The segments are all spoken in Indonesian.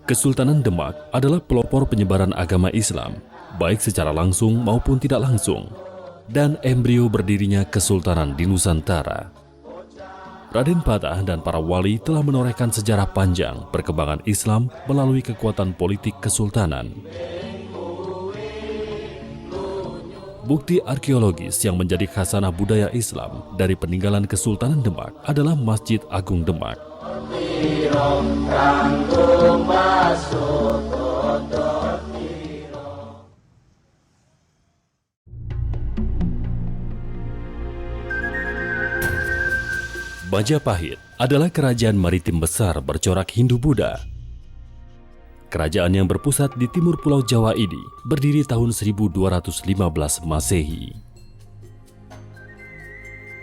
Kesultanan Demak adalah pelopor penyebaran agama Islam, baik secara langsung maupun tidak langsung, dan embrio berdirinya Kesultanan di Nusantara. Raden Fatah dan para wali telah menorehkan sejarah panjang perkembangan Islam melalui kekuatan politik kesultanan. Bukti arkeologis yang menjadi khasanah budaya Islam dari peninggalan Kesultanan Demak adalah Masjid Agung Demak. Majapahit adalah kerajaan maritim besar bercorak Hindu-Buddha. Kerajaan yang berpusat di timur Pulau Jawa ini berdiri tahun 1215 Masehi.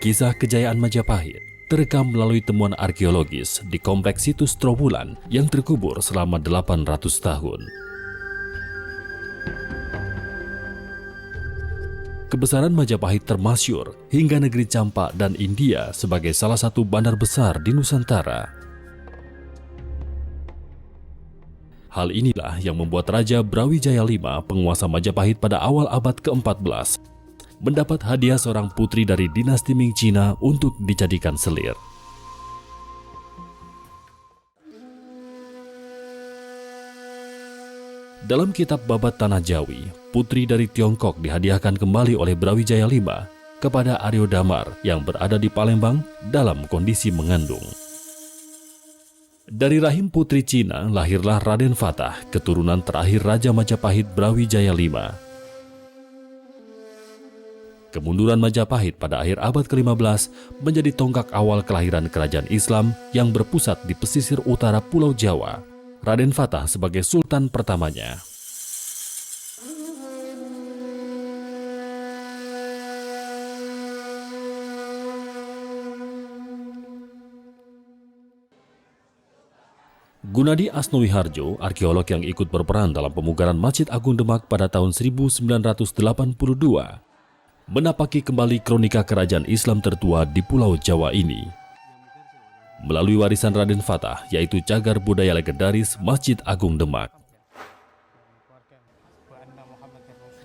Kisah kejayaan Majapahit terekam melalui temuan arkeologis di kompleks situs Trowulan yang terkubur selama 800 tahun. Kebesaran Majapahit termasyur hingga negeri Campak dan India sebagai salah satu bandar besar di Nusantara. Hal inilah yang membuat Raja Brawijaya V, penguasa Majapahit pada awal abad ke-14, mendapat hadiah seorang putri dari dinasti Ming Cina untuk dijadikan selir. Dalam kitab Babat Tanah Jawi, putri dari Tiongkok dihadiahkan kembali oleh Brawijaya V kepada Aryo Damar yang berada di Palembang dalam kondisi mengandung. Dari rahim putri Cina lahirlah Raden Fatah, keturunan terakhir Raja Majapahit Brawijaya V. Kemunduran Majapahit pada akhir abad ke-15 menjadi tonggak awal kelahiran kerajaan Islam yang berpusat di pesisir utara Pulau Jawa. Raden Fatah sebagai sultan pertamanya. Gunadi Asnowiharjo, arkeolog yang ikut berperan dalam pemugaran Masjid Agung Demak pada tahun 1982, menapaki kembali kronika kerajaan Islam tertua di Pulau Jawa ini. Melalui warisan Raden Fatah, yaitu cagar budaya legendaris Masjid Agung Demak.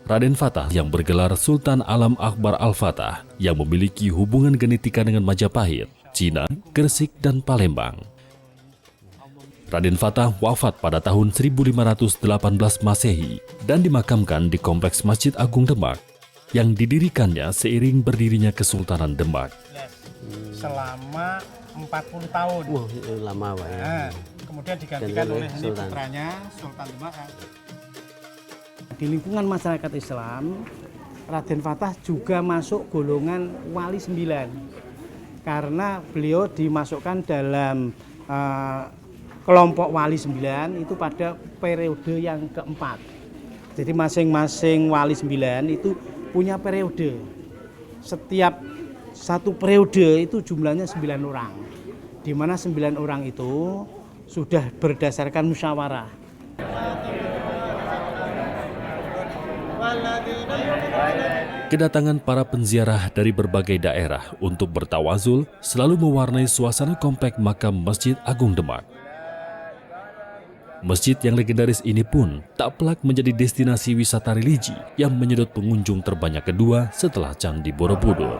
Raden Fatah yang bergelar Sultan Alam Akbar Al-Fatah yang memiliki hubungan genetika dengan Majapahit, Cina, Gresik, dan Palembang. Raden Fatah wafat pada tahun 1518 Masehi dan dimakamkan di Kompleks Masjid Agung Demak yang didirikannya seiring berdirinya Kesultanan Demak. Selama 40 tahun. Wah, lama Pak ya. Nah, kemudian digantikan oleh ini putranya Sultan Demak. Di lingkungan masyarakat Islam, Raden Fatah juga masuk golongan Wali 9 karena beliau dimasukkan dalam kelompok Wali 9 itu pada periode yang keempat. Jadi masing-masing Wali 9 itu punya periode. Setiap satu periode itu jumlahnya 9 orang. Di mana 9 orang itu sudah berdasarkan musyawarah. Kedatangan para penziarah dari berbagai daerah untuk bertawazul selalu mewarnai suasana komplek makam Masjid Agung Demak. Masjid yang legendaris ini pun tak pelak menjadi destinasi wisata religi yang menyedot pengunjung terbanyak kedua setelah Candi Borobudur.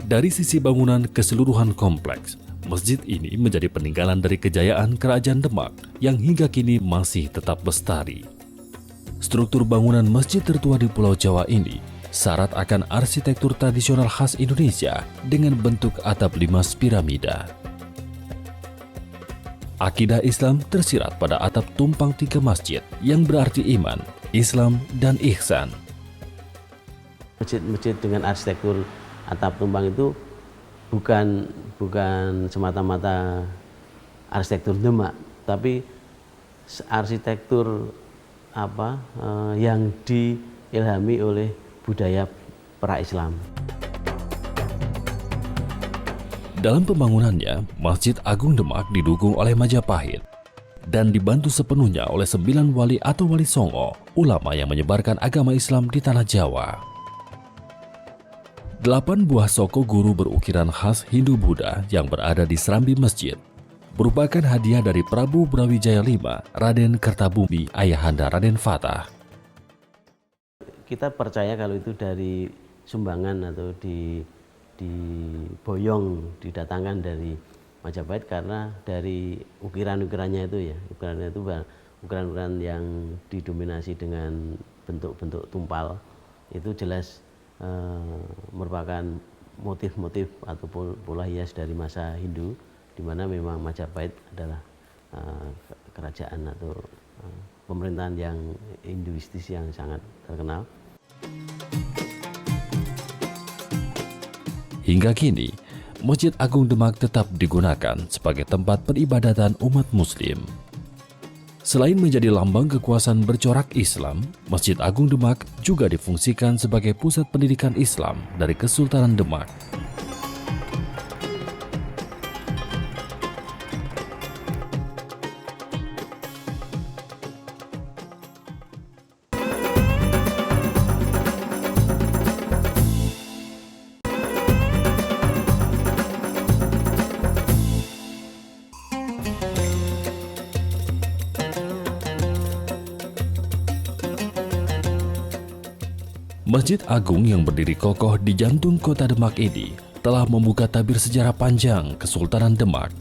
Dari sisi bangunan keseluruhan kompleks, masjid ini menjadi peninggalan dari kejayaan Kerajaan Demak yang hingga kini masih tetap lestari. Struktur bangunan masjid tertua di Pulau Jawa ini syarat akan arsitektur tradisional khas Indonesia dengan bentuk atap 5 piramida. Akidah Islam tersirat pada atap tumpang 3 masjid yang berarti iman, Islam, dan ihsan. Masjid-masjid dengan arsitektur atap tumpang itu bukan semata-mata arsitektur Demak, tapi arsitektur yang diilhami oleh budaya pra-Islam. Dalam pembangunannya, Masjid Agung Demak didukung oleh Majapahit. dan dibantu sepenuhnya oleh 9 wali atau wali songo, ulama yang menyebarkan agama Islam di tanah Jawa. 8 buah soko guru berukiran khas Hindu-Buddha yang berada di serambi masjid merupakan hadiah dari Prabu Brawijaya V, Raden Kertabumi, ayahanda Raden Fatah. Kita percaya kalau itu dari sumbangan atau diboyong, didatangkan dari Majapahit karena dari ukiran-ukirannya itu ya, ukiran-ukiran yang didominasi dengan bentuk-bentuk tumpal itu jelas merupakan motif-motif atau pola hias dari masa Hindu, di mana memang Majapahit adalah kerajaan atau pemerintahan yang Hinduistis yang sangat terkenal. Hingga kini, Masjid Agung Demak tetap digunakan sebagai tempat peribadatan umat Muslim. Selain menjadi lambang kekuasaan bercorak Islam, Masjid Agung Demak juga difungsikan sebagai pusat pendidikan Islam dari Kesultanan Demak. Masjid Agung yang berdiri kokoh di jantung kota Demak ini telah membuka tabir sejarah panjang Kesultanan Demak.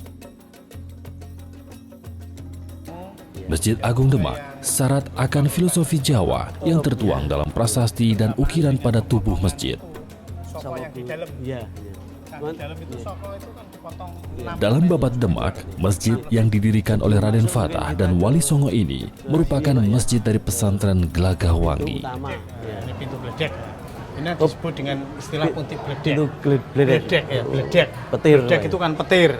Masjid Agung Demak syarat akan filosofi Jawa yang tertuang dalam prasasti dan ukiran pada tubuh masjid. Soko yang di dalam. Iya. Nah, di dalam itu soko itu kan dipotong 6 Dalam babat Demak, masjid yang didirikan oleh Raden Fatah dan Wali Songo ini merupakan masjid dari pesantren Gelagahwangi. Utama. Ini pintu bledek. Ini disebut dengan istilah punti bledek. Pintu bledek. Bledek ya, bledek. Petir. Bledek itu kan petir.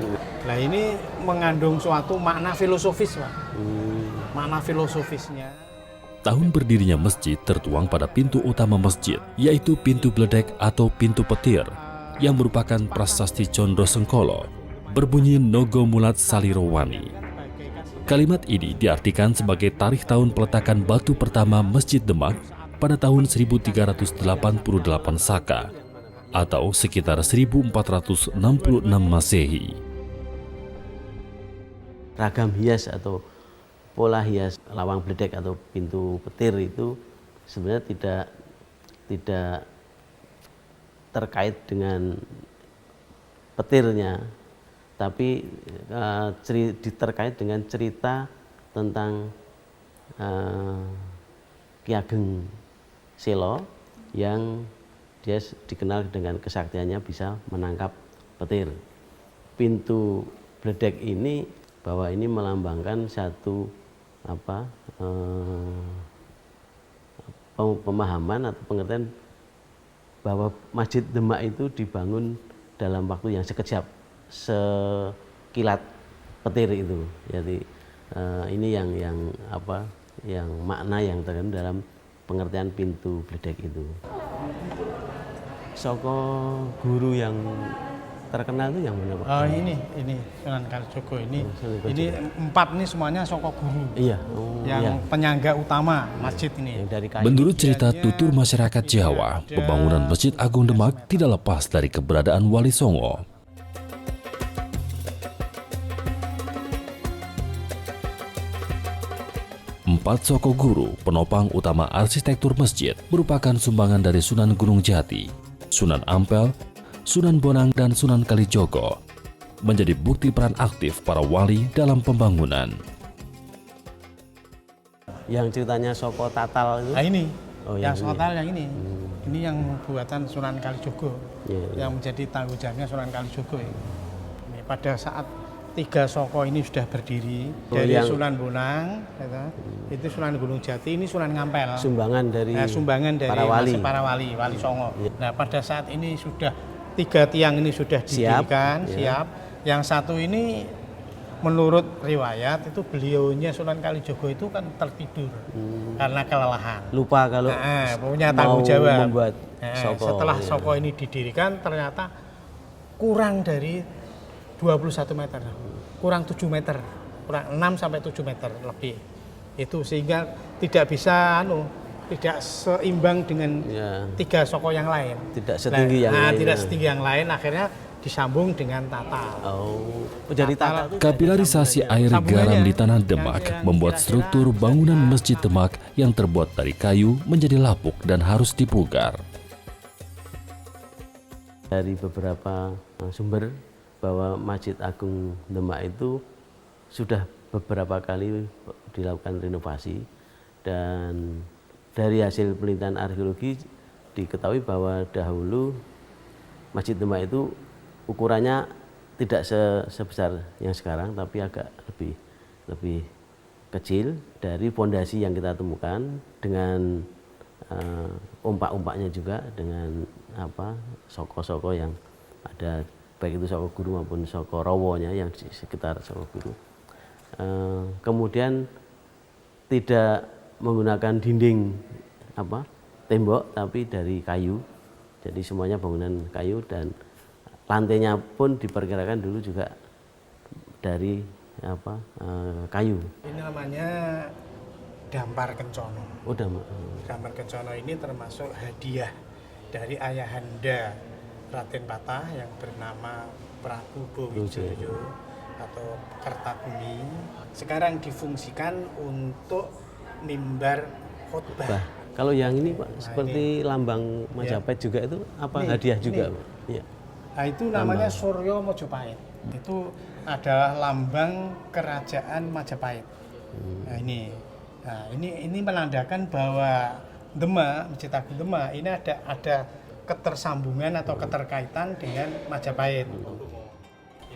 Nah, ini mengandung suatu makna filosofis, Pak. Makna filosofisnya. Tahun berdirinya masjid tertuang pada pintu utama masjid, yaitu pintu bledek atau pintu petir, yang merupakan prasasti Condro Sengkolo, berbunyi Nogo Mulat Salirowani. Kalimat ini diartikan sebagai tarikh tahun peletakan batu pertama Masjid Demak pada tahun 1388 Saka, atau sekitar 1466 Masehi. Ragam hias atau pola hias lawang bledek atau pintu petir itu sebenarnya tidak terkait dengan petirnya, tapi terkait dengan cerita tentang Ki Ageng Selo yang dia dikenal dengan kesaktiannya bisa menangkap petir. Pintu bledek ini bahwa ini melambangkan satu pemahaman atau pengertian bahwa Masjid Demak itu dibangun dalam waktu yang sekejap, sekilat petir itu. Jadi ini yang makna yang terkandung dalam pengertian pintu bledek itu. Soko guru yang terkenal itu yang mana, Pak? Oh, ini Sunan Kalijogo ini. Ini 4 ini semuanya soko guru. Iya. Yang penyangga utama masjid ini. Dari kayu. Menurut cerita tutur masyarakat Jawa, pembangunan Masjid Agung Demak tidak lepas dari keberadaan Wali Songo. Empat soko guru, penopang utama arsitektur masjid, merupakan sumbangan dari Sunan Gunung Jati, Sunan Ampel, Sunan Bonang, dan Sunan Kalijogo, menjadi bukti peran aktif para wali dalam pembangunan. Yang ceritanya Soko Tatal itu? Nah ini, Oh, yang yang sotal yang ini. Ini yang buatan Sunan Kalijogo, Iya. yang menjadi tanggung jawabnya Sunan Kalijogo. Ini pada saat 3 soko ini sudah berdiri, dari Sunan Bonang, itu Sunan Gunung Jati, ini Sunan Ngampel. Sumbangan dari para wali Songo. Nah, pada saat ini sudah 3 tiang ini sudah didirikan, siap. Yang satu ini menurut riwayat itu beliaunya Sunan Kalijogo itu kan tertidur karena kelelahan. Lupa kalau punya tanggung jawab. Membuat soko. Setelah soko ini didirikan ternyata kurang dari 21 meter, kurang 7 meter kurang 6 sampai 7 meter lebih. Itu sehingga tidak bisa tidak seimbang dengan Ya, 3 soko yang lain. tidak setinggi yang lain. Tidak setinggi yang lain, akhirnya disambung dengan tatal. Oh, jadi tatal itu Kapilarisasi air garam di tanah Demak membuat struktur bangunan Masjid Demak yang terbuat dari kayu menjadi lapuk dan harus dipugar. dari beberapa sumber bahwa Masjid Agung Demak itu sudah beberapa kali dilakukan renovasi, dan dari hasil penelitian arkeologi diketahui bahwa dahulu Masjid Demak itu ukurannya tidak sebesar yang sekarang, tapi agak lebih kecil dari fondasi yang kita temukan dengan ompak-ompaknya juga, dengan soko-soko yang ada, baik itu soko guru maupun soko rowonya yang di sekitar soko guru. Kemudian tidak menggunakan dinding tembok, tapi dari kayu. Jadi semuanya bangunan kayu, dan lantainya pun diperkirakan dulu juga dari kayu. Ini namanya Dampar Kencono. Oh, Dampar Kencono ini termasuk hadiah dari ayahanda Raden Patah yang bernama Prabu Bowijoyo atau Kertabumi. Sekarang difungsikan untuk mimbar khotbah. Kalau yang ini Pak, seperti lambang Majapahit juga itu apa hadiah juga Pak? Ya. Nah, itu namanya Suryo Mojopahit. Itu adalah lambang kerajaan Majapahit. Nah, ini menandakan bahwa Demak, Masjid Agung Demak ini ada ketersambungan atau keterkaitan dengan Majapahit.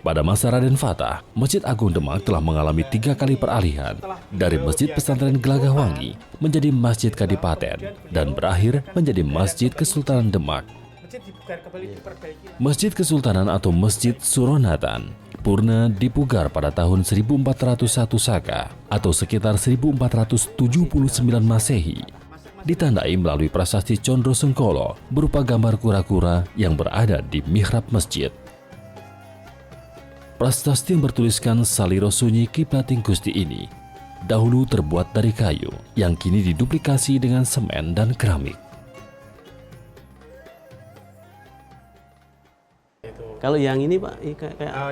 Pada masa Raden Fatah, Masjid Agung Demak telah mengalami 3 kali peralihan dari Masjid Pesantren Gelagahwangi menjadi Masjid Kadipaten dan berakhir menjadi Masjid Kesultanan Demak. Masjid Kesultanan atau Masjid Suronatan purna dipugar pada tahun 1401 Saka atau sekitar 1479 Masehi. Ditandai melalui prasasti Condro Sengkolo berupa gambar kura-kura yang berada di mihrab masjid. Prasasti yang bertuliskan Saliro Sunyi Kiblating Gusti ini dahulu terbuat dari kayu yang kini diduplikasi dengan semen dan keramik. Kalau yang ini Pak,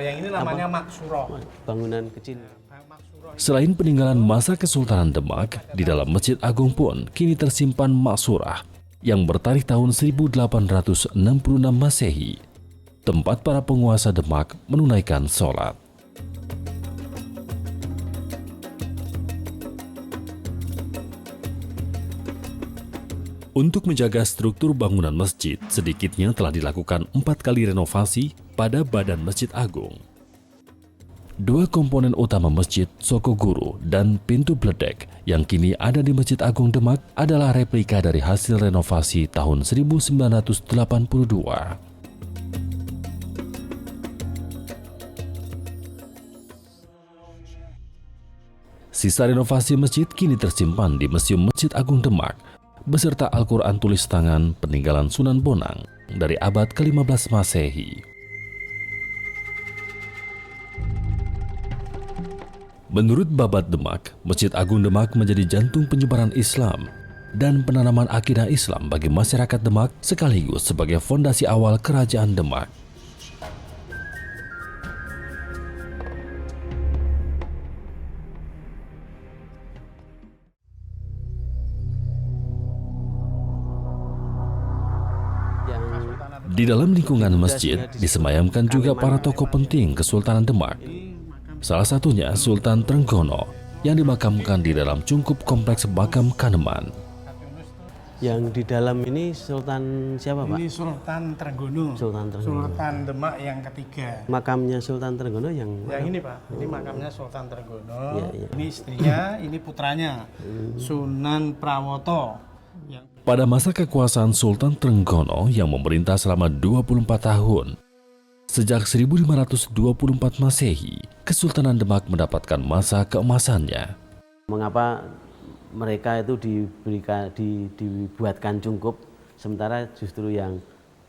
yang ini namanya Maksuro. Bangunan kecil. Selain peninggalan masa Kesultanan Demak, di dalam Masjid Agung pun kini tersimpan maksurah yang bertarikh tahun 1866 Masehi, tempat para penguasa Demak menunaikan sholat. Untuk menjaga struktur bangunan masjid, sedikitnya telah dilakukan 4 kali renovasi pada badan Masjid Agung. 2 komponen utama masjid, Soko Guru dan Pintu Bledek yang kini ada di Masjid Agung Demak adalah replika dari hasil renovasi tahun 1982. Sisa renovasi masjid kini tersimpan di Museum Masjid Agung Demak beserta Al-Quran tulis tangan peninggalan Sunan Bonang dari abad ke-15 Masehi. Menurut Babat Demak, Masjid Agung Demak menjadi jantung penyebaran Islam dan penanaman akidah Islam bagi masyarakat Demak sekaligus sebagai fondasi awal Kerajaan Demak. Di dalam lingkungan masjid disemayamkan juga para tokoh penting Kesultanan Demak. Salah satunya Sultan Trenggono yang dimakamkan di dalam cungkup kompleks makam Kaneman. Yang di dalam ini Sultan siapa Pak? Ini Sultan Trenggono. Sultan Demak yang ketiga. Makamnya Sultan Trenggono yang ini Pak, ini makamnya Sultan Trenggono. Ini istrinya, ini putranya Sunan Prawoto. Pada masa kekuasaan Sultan Trenggono yang memerintah selama 24 tahun, sejak 1524 Masehi, Kesultanan Demak mendapatkan masa keemasannya. Mengapa mereka itu dibuatkan cungkup, sementara justru yang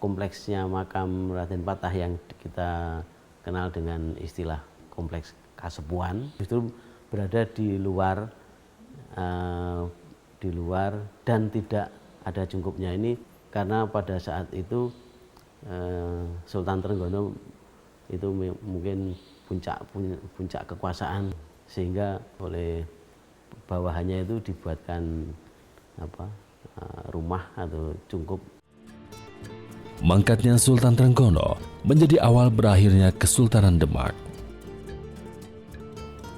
kompleksnya makam Raden Patah yang kita kenal dengan istilah kompleks Kasepuan, justru berada di luar dan tidak ada cungkupnya. Ini karena pada saat itu Sultan Trenggono itu mungkin puncak kekuasaan, sehingga oleh bawahannya itu dibuatkan rumah atau cungkup. Mangkatnya Sultan Trenggono menjadi awal berakhirnya Kesultanan Demak.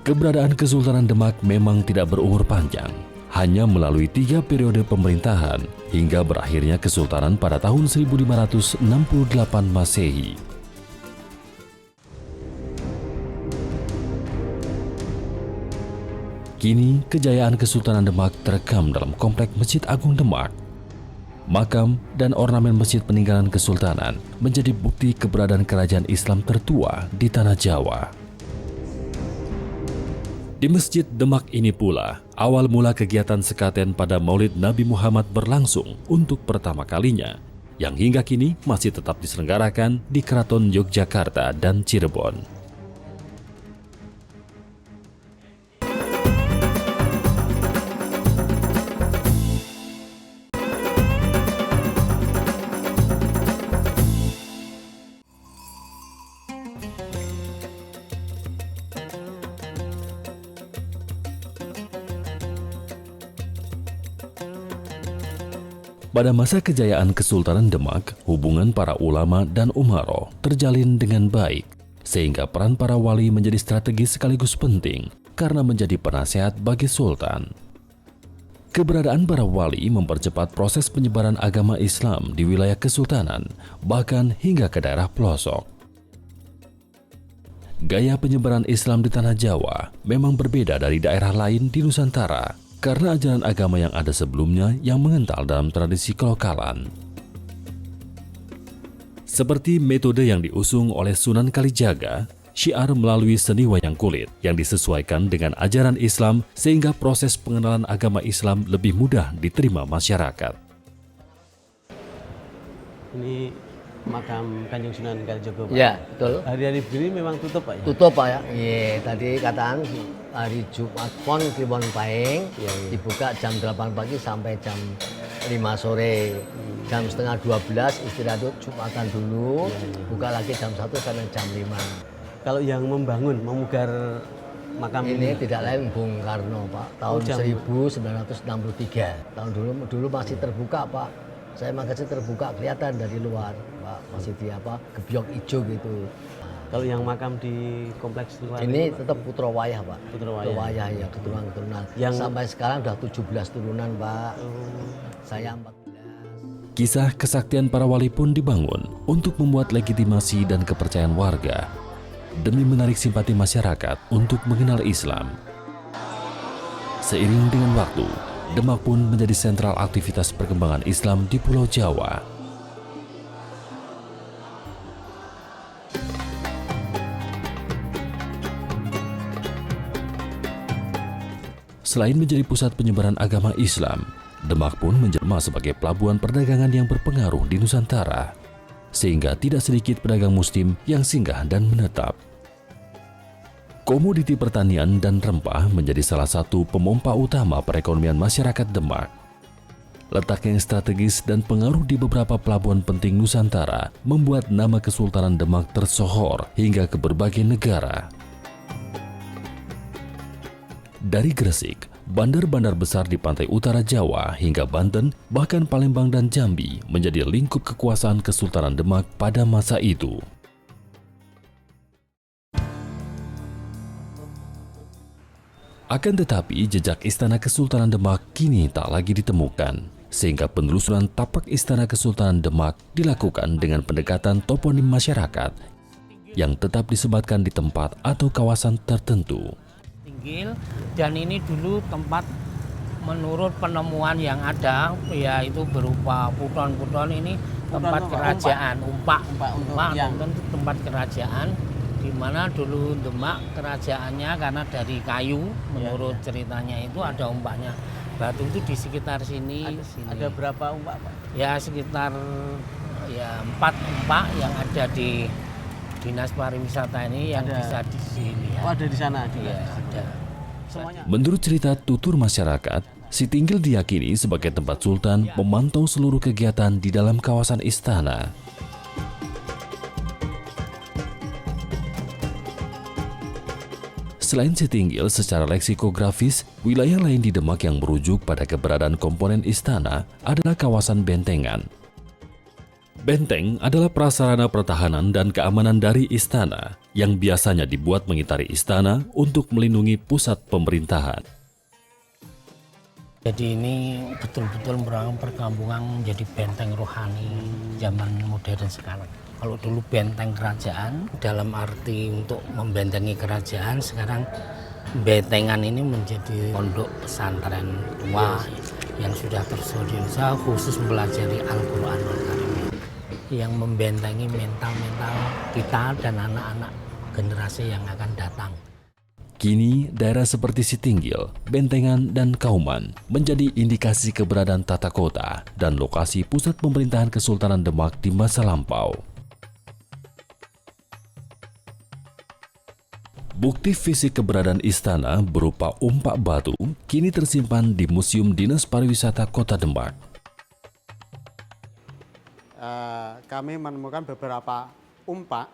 Keberadaan Kesultanan Demak memang tidak berumur panjang, hanya melalui 3 periode pemerintahan hingga berakhirnya Kesultanan pada tahun 1568 Masehi. Kini, kejayaan Kesultanan Demak terekam dalam komplek Masjid Agung Demak. Makam dan ornamen masjid peninggalan Kesultanan menjadi bukti keberadaan kerajaan Islam tertua di Tanah Jawa. Di Masjid Demak ini pula, awal mula kegiatan sekaten pada Maulid Nabi Muhammad berlangsung untuk pertama kalinya, yang hingga kini masih tetap diselenggarakan di Keraton Yogyakarta dan Cirebon. Pada masa kejayaan Kesultanan Demak, hubungan para ulama dan umaro terjalin dengan baik, sehingga peran para wali menjadi strategis sekaligus penting karena menjadi penasehat bagi sultan. Keberadaan para wali mempercepat proses penyebaran agama Islam di wilayah Kesultanan, bahkan hingga ke daerah pelosok. Gaya penyebaran Islam di Tanah Jawa memang berbeda dari daerah lain di Nusantara, karena ajaran agama yang ada sebelumnya yang mengental dalam tradisi kelokalan. Seperti metode yang diusung oleh Sunan Kalijaga, syiar melalui seni wayang kulit yang disesuaikan dengan ajaran Islam sehingga proses pengenalan agama Islam lebih mudah diterima masyarakat. Ini makam Kanjeng Sunan Kalijaga, Pak. Ya, betul. Hari-hari begini memang tutup, Pak ya? Tutup, Pak ya. Iya, tadi kataan hari Jumat Pon Kliwon Pahing dibuka jam 8 pagi sampai jam 5 sore. Jam setengah 12 istirahat Jumatan dulu, buka lagi jam 1 sampai jam 5. Kalau yang membangun, memugar makam Ini tidak lain Bung Karno, Pak. Tahun 1963. Tahun dulu masih terbuka, Pak. Saya masih terbuka kelihatan dari luar, Pak. Masih di gebyok hijau gitu. Kalau yang makam di kompleks luar Ini tetap Putra Wayah, Pak. Putra Wayah. Ya, keturunan-keturunan. Yang sampai sekarang udah 17 turunan, Pak. Saya 14. Kisah kesaktian para wali pun dibangun untuk membuat legitimasi dan kepercayaan warga demi menarik simpati masyarakat untuk mengenal Islam. Seiring dengan waktu, Demak pun menjadi sentral aktivitas perkembangan Islam di Pulau Jawa. Selain menjadi pusat penyebaran agama Islam, Demak pun menjelma sebagai pelabuhan perdagangan yang berpengaruh di Nusantara, sehingga tidak sedikit pedagang muslim yang singgah dan menetap. Komoditi pertanian dan rempah menjadi salah satu pemompa utama perekonomian masyarakat Demak. Letaknya yang strategis dan pengaruh di beberapa pelabuhan penting Nusantara membuat nama Kesultanan Demak tersohor hingga ke berbagai negara. Dari Gresik, bandar-bandar besar di pantai utara Jawa hingga Banten, bahkan Palembang dan Jambi menjadi lingkup kekuasaan Kesultanan Demak pada masa itu. Akan tetapi, jejak Istana Kesultanan Demak kini tak lagi ditemukan, sehingga penelusuran tapak Istana Kesultanan Demak dilakukan dengan pendekatan toponim masyarakat yang tetap disematkan di tempat atau kawasan tertentu. Dan ini dulu tempat menurut penemuan yang ada, yaitu berupa puton-puton ini tempat kerajaan, umpak tempat kerajaan, di mana dulu Demak kerajaannya karena dari kayu, menurut ceritanya itu ada umpaknya. Batu itu di sekitar sini. Ada berapa umpak, Pak? Ya sekitar 4 umpak yang ada di dinas pariwisata ini yang bisa di sini. Oh, ada di sana juga. Iya, ada. Semuanya. Menurut cerita tutur masyarakat, Sitinggil diyakini sebagai tempat Sultan memantau seluruh kegiatan di dalam kawasan istana. Selain Sitinggil secara leksikografis, wilayah lain di Demak yang merujuk pada keberadaan komponen istana adalah kawasan Bentengan. Benteng adalah prasarana pertahanan dan keamanan dari istana yang biasanya dibuat mengitari istana untuk melindungi pusat pemerintahan. Jadi ini betul-betul merupakan perkampungan menjadi benteng rohani zaman modern sekarang. Kalau dulu benteng kerajaan, dalam arti untuk membentengi kerajaan, sekarang bentengan ini menjadi pondok pesantren tua yang sudah tersedia di Indonesia khusus mempelajari Al-Quranul Karim, yang membentengi mental-mental kita dan anak-anak generasi yang akan datang. Kini, daerah seperti Sitinggil, Bentengan, dan Kauman menjadi indikasi keberadaan tata kota dan lokasi pusat pemerintahan Kesultanan Demak di masa lampau. Bukti fisik keberadaan istana berupa umpak batu kini tersimpan di Museum Dinas Pariwisata Kota Demak. Kami menemukan beberapa umpak,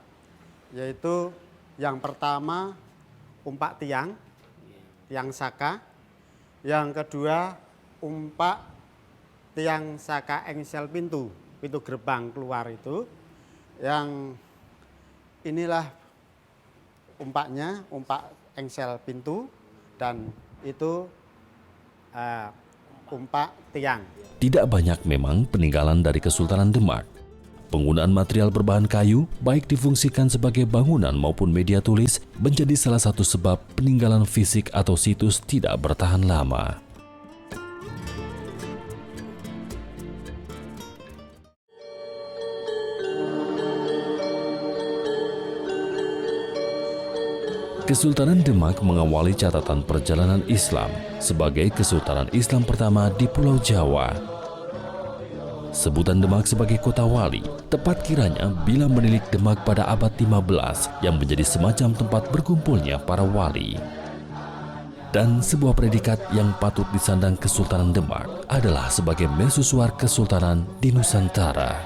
yaitu yang pertama umpak tiang saka, yang kedua umpak tiang saka engsel pintu gerbang keluar itu, yang inilah umpaknya, umpak engsel pintu, dan itu umpak tiang. Tidak banyak memang peninggalan dari Kesultanan Demak. Penggunaan material berbahan kayu, baik difungsikan sebagai bangunan maupun media tulis, menjadi salah satu sebab peninggalan fisik atau situs tidak bertahan lama. Kesultanan Demak mengawali catatan perjalanan Islam sebagai Kesultanan Islam pertama di Pulau Jawa. Sebutan Demak sebagai kota wali tepat kiranya bila menilik Demak pada abad 15 yang menjadi semacam tempat berkumpulnya para wali. Dan sebuah predikat yang patut disandang Kesultanan Demak adalah sebagai mercusuar kesultanan di Nusantara.